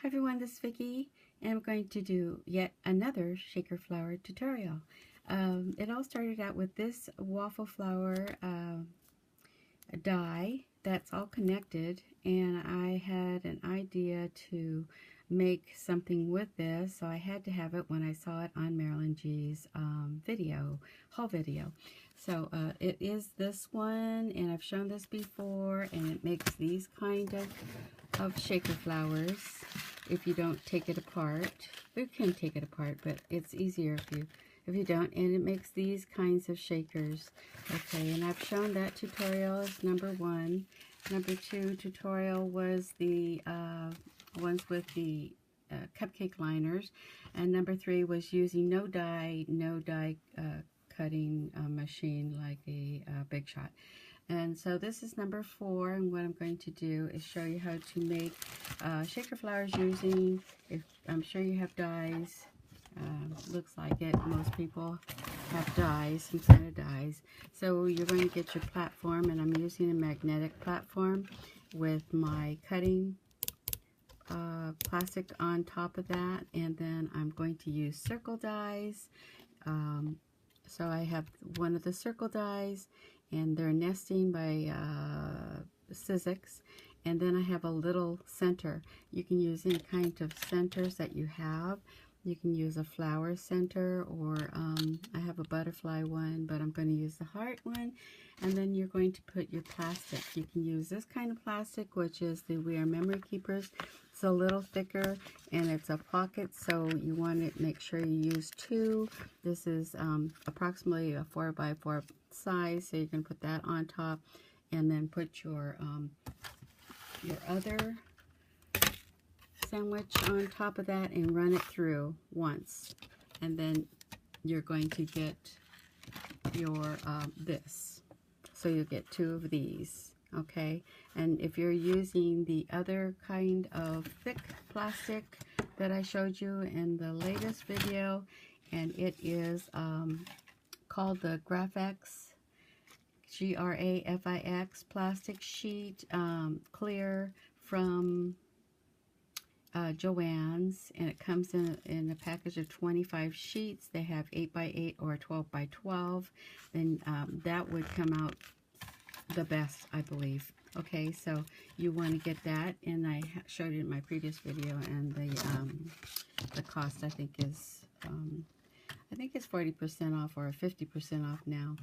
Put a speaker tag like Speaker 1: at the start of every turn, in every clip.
Speaker 1: Hi everyone, this is Vicki, and I'm going to do yet another shaker flower tutorial. It all started out with this waffle flower die that's all connected, and I had an idea to make something with this, so I had to have it when I saw it on Marilyn G's haul video. So it is this one, and I've shown this before, and it makes these kind of shaker flowers if you don't take it apart. You can take it apart, but it's easier if you don't, and it makes these kinds of shakers. Okay, and I've shown that tutorial as number 1. Number 2 tutorial was the ones with the cupcake liners, and number 3 was using no die cutting machine like a Big Shot. And so this is number 4, and what I'm going to do is show you how to make shaker flowers using, I'm sure you have dies, looks like it, most people have dies, some kind of dies. So you're going to get your platform, and I'm using a magnetic platform with my cutting plastic on top of that, and then I'm going to use circle dies. So I have one of the circle dies, and they're nesting by Sizzix, and then I have a little center. You can use any kind of centers that you have. You can use a flower center, or I have a butterfly one, but I'm going to use the heart one. And then you're going to put your plastic. You can use this kind of plastic, which is the We Are Memory Keepers. It's a little thicker, and it's a pocket, so you want to make sure you use 2. This is approximately a 4x4 size, so you can put that on top, and then put your other sandwich on top of that and run it through once, and then you're going to get your this. So you'll get 2 of these, okay? And if you're using the other kind of thick plastic that I showed you in the latest video, and it is called the Grafix, Grafix plastic sheet, clear from Joann's, and it comes in a package of 25 sheets. They have 8x8 or 12x12. Then that would come out the best, I believe. Okay, so you want to get that, and I showed it in my previous video, and the cost I think is 40% off or 50% off now.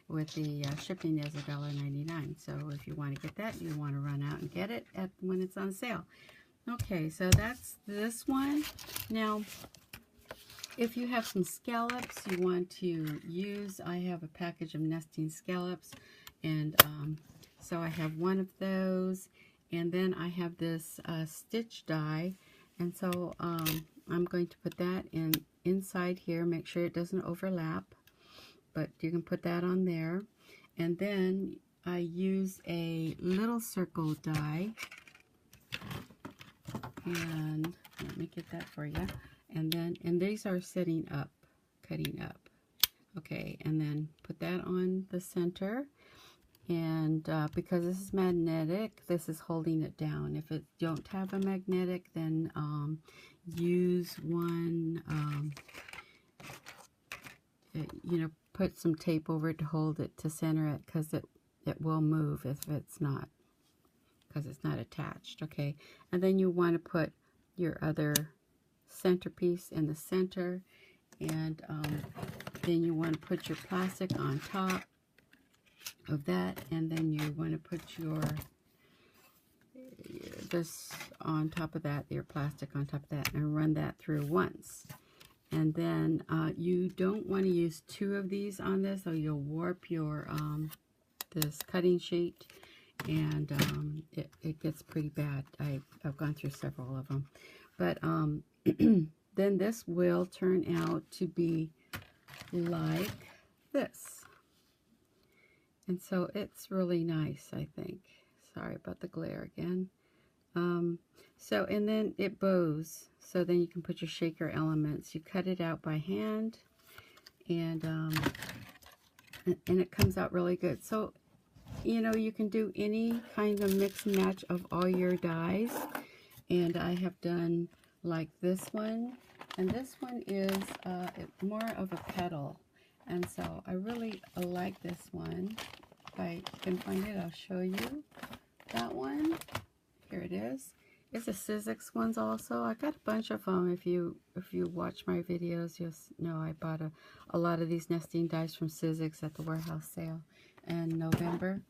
Speaker 1: With the shipping is $1.99. So if you want to get that, you want to run out and get it when it's on sale. Okay, so that's this one. Now, if you have some scallops you want to use, I have a package of nesting scallops, and so I have one of those, and then I have this stitch die, and so I'm going to put that inside here. Make sure it doesn't overlap, but you can put that on there. And then I use a little circle die, and let me get that for you. And these are cutting up. Okay, and then put that on the center, and because this is magnetic, this is holding it down. If you don't have a magnetic, then use one, put some tape over it to hold it, to center it, because it will move if it's not, because it's not attached. Okay, and then you want to put your other centerpiece in the center, and then you want to put your plastic on top of that, and then you want to put this on top of that, your plastic on top of that, and run that through once. And then you don't want to use 2 of these on this, or you'll warp your this cutting sheet, and it gets pretty bad. I've gone through several of them, but then this will turn out to be like this, and so it's really nice, I think. Sorry about the glare again. So, and then it bows, so then you can put your shaker elements. You cut it out by hand, and it comes out really good. So, you know, you can do any kind of mix and match of all your dies, And I have done like this one, and this one is more of a petal, and so I really like this one. If I can find it, I'll show you that one. Here it is. It's a Sizzix ones also. I got a bunch of them. If you watch my videos, you'll know I bought a lot of these nesting dies from Sizzix at the warehouse sale in November.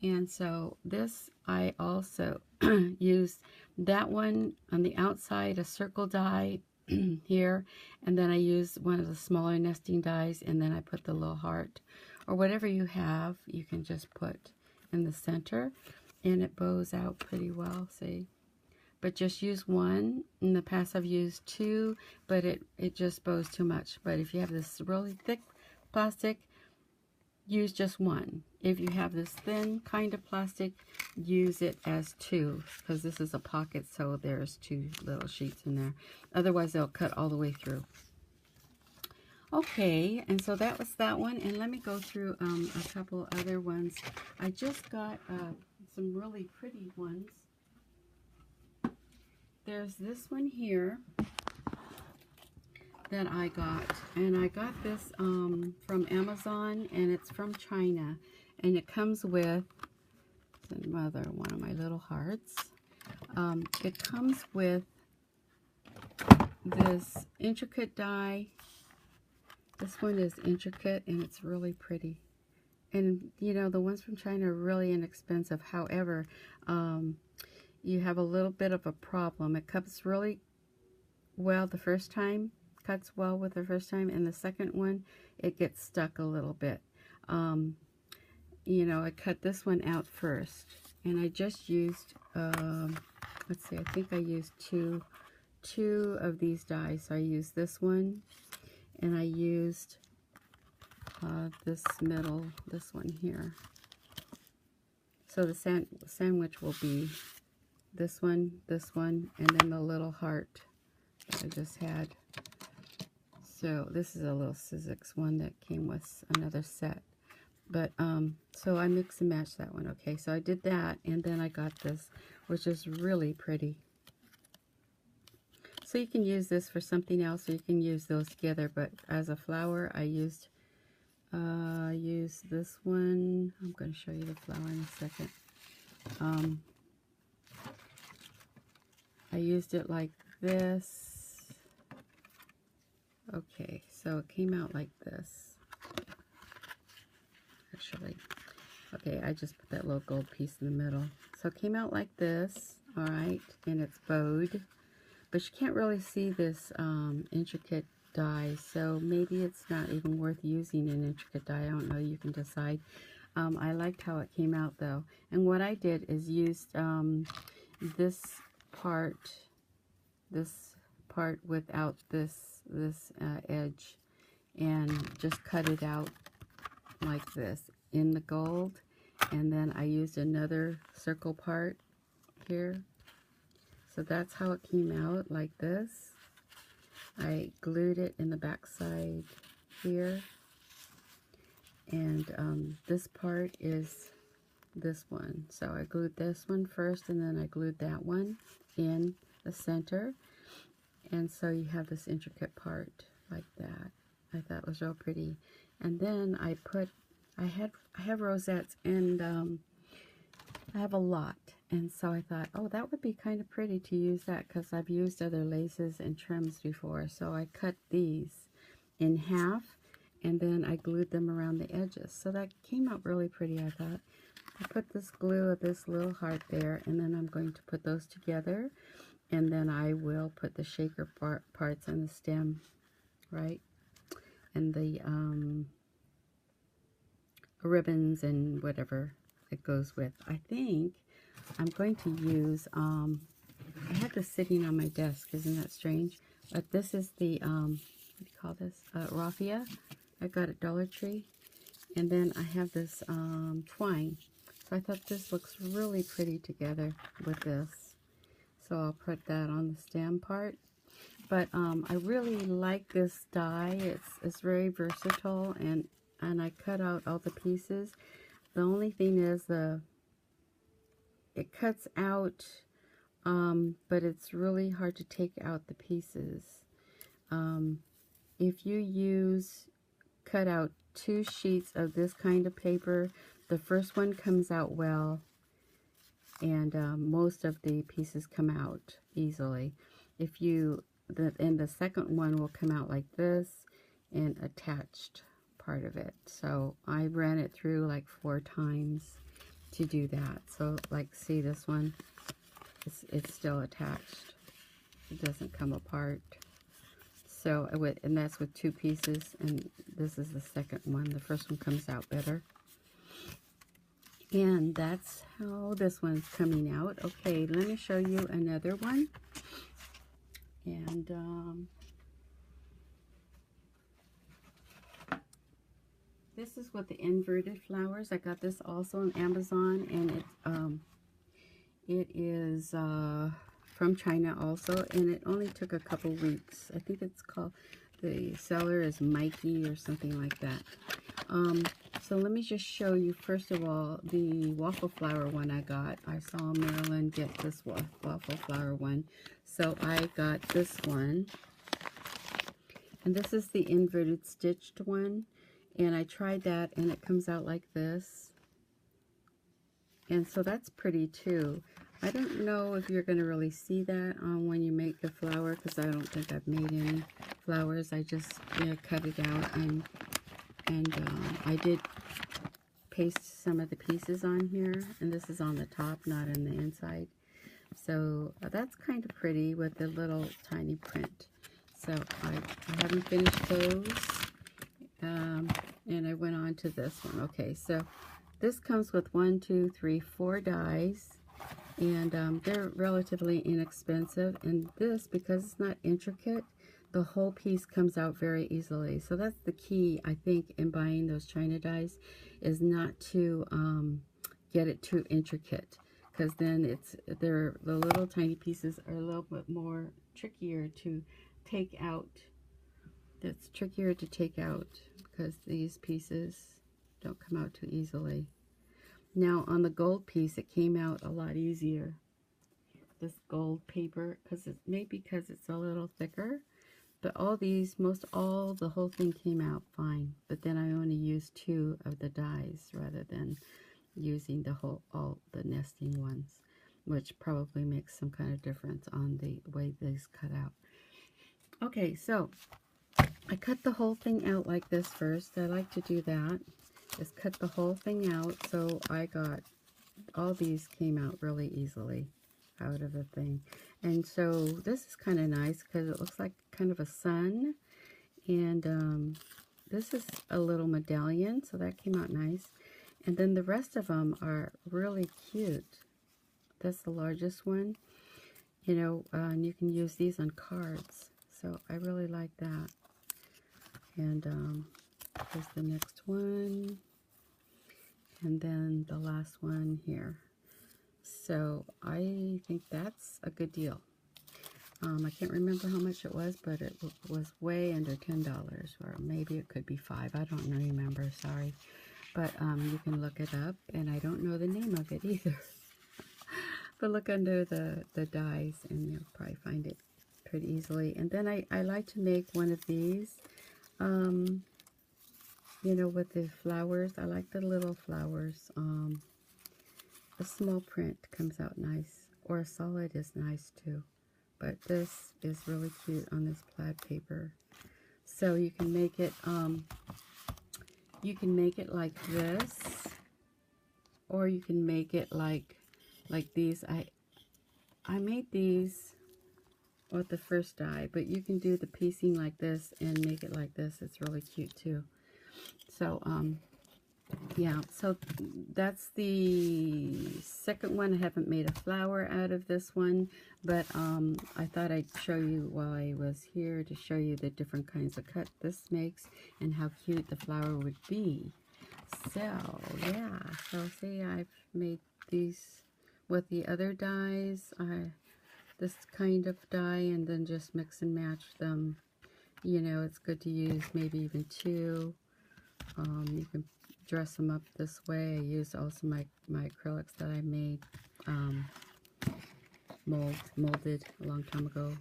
Speaker 1: And so this, I also used that one on the outside, a circle die here, and then I used one of the smaller nesting dies, and then I put the little heart, or whatever you have, you can just put in the center, and it bows out pretty well, see? But just use one. In the past I've used two, but it just bows too much. But if you have this really thick plastic, use just one. If you have this thin kind of plastic, use it as two, because this is a pocket, so there's two little sheets in there. Otherwise they'll cut all the way through. Okay, and so that was that one, and let me go through a couple other ones. I just got some really pretty ones. There's this one here that I got, and I got this from Amazon, and it's from China, and it comes with another one of my little hearts. It comes with this intricate die. This one is intricate, and it's really pretty. And you know, the ones from China are really inexpensive. However, you have a little bit of a problem. It cuts really well the first time, cuts well with the first time, and the second one, it gets stuck a little bit. You know, I cut this one out first, and I just used, let's see, I think I used two of these dies. So I used this one, and I used this middle, this one here. So the sandwich will be this one, and then the little heart that I just had. So this is a little Sizzix one that came with another set. But, so I mix and match that one, okay? So I did that, and then I got this, which is really pretty. So you can use this for something else, or you can use those together, but as a flower, I used this one. I'm going to show you the flower in a second. I used it like this. Okay, so it came out like this. Actually, okay, I just put that little gold piece in the middle. So it came out like this, all right, and it's bowed. But you can't really see this intricate die, so maybe it's not even worth using an intricate die. I don't know, you can decide. I liked how it came out though. And what I did is used this part without this edge, and just cut it out like this in the gold, and then I used another circle part here. So that's how it came out, like this. I glued it in the back side here, and this part is this one. So I glued this one first, and then I glued that one in the center, and so you have this intricate part like that. I thought it was real pretty. And then I have rosettes, and I have a lot, and so I thought, oh, that would be kind of pretty to use that, because I've used other laces and trims before. So I cut these in half, and then I glued them around the edges. So that came out really pretty, I thought. I put this glue of this little heart there, and then I'm going to put those together, and then I will put the shaker parts on the stem, right? And the ribbons and whatever it goes with. I think I'm going to use, I have this sitting on my desk, isn't that strange? But this is the, what do you call this? Raffia. I got at Dollar Tree. And then I have this twine. So I thought this looks really pretty together with this. So I'll put that on the stem part. But I really like this die. It's very versatile, and I cut out all the pieces. The only thing is it cuts out but it's really hard to take out the pieces. If you cut out 2 sheets of this kind of paper, the first one comes out well, and most of the pieces come out easily. And the second one will come out like this and attached part of it. So I ran it through like 4 times to do that. So like, see this one, it's still attached. It doesn't come apart. So and that's with 2 pieces, and this is the second one. The first one comes out better. And that's how this one's coming out. Okay, let me show you another one. And this is with the inverted flowers. I got this also on Amazon, and it is from China also, and it only took a couple weeks. I think it's called, the seller is Mikey or something like that. So let me just show you, first of all, the waffle flower one I got. I saw Marilyn get this waffle flower one, so I got this one. And this is the inverted stitched one, and I tried that, and it comes out like this. And so that's pretty too. I don't know if you're going to really see that on when you make the flower, because I don't think I've made any flowers. I just cut it out, and I did paste some of the pieces on here, and this is on the top, not in the inside. So that's kind of pretty with the little tiny print. So I haven't finished those, and I went on to this one. Okay, so this comes with 1, 2, 3, 4 dies, and they're relatively inexpensive. And this, because it's not intricate, the whole piece comes out very easily. So that's the key, I think, in buying those China dies, is not to get it too intricate, because then the little tiny pieces are a little bit more trickier to take out. It's trickier to take out because these pieces don't come out too easily. Now on the gold piece, it came out a lot easier, this gold paper, because it's a little thicker. But all these, the whole thing came out fine. But then I only used 2 of the dies rather than using all the nesting ones, which probably makes some kind of difference on the way these cut out. Okay, so I cut the whole thing out like this first. I like to do that, is cut the whole thing out. So I got, all these came out really easily out of the thing. And so this is kind of nice because it looks like kind of a sun. And this is a little medallion, so that came out nice. And then the rest of them are really cute. That's the largest one. And you can use these on cards. So I really like that. And here's the next one. And then the last one here. So I think that's a good deal. I can't remember how much it was, but it was way under $10, or maybe it could be $5. I don't remember, sorry. But you can look it up, and I don't know the name of it either. But look under the dies, and you'll probably find it pretty easily. And then I like to make one of these, with the flowers. I like the little flowers. A small print comes out nice, or a solid is nice too. But this is really cute on this plaid paper. So you can make it like this, or you can make it like these. I made these with the first die, but you can do the piecing like this and make it like this. It's really cute too. So yeah, so that's the second one. I haven't made a flower out of this one, but I thought I'd show you while I was here, to show you the different kinds of cut this makes and how cute the flower would be. So yeah, so see, I've made these with the other dies, this kind of die, and then just mix and match them. It's good to use maybe even 2. You can dress them up this way. I used also my acrylics that I made molded a long time ago.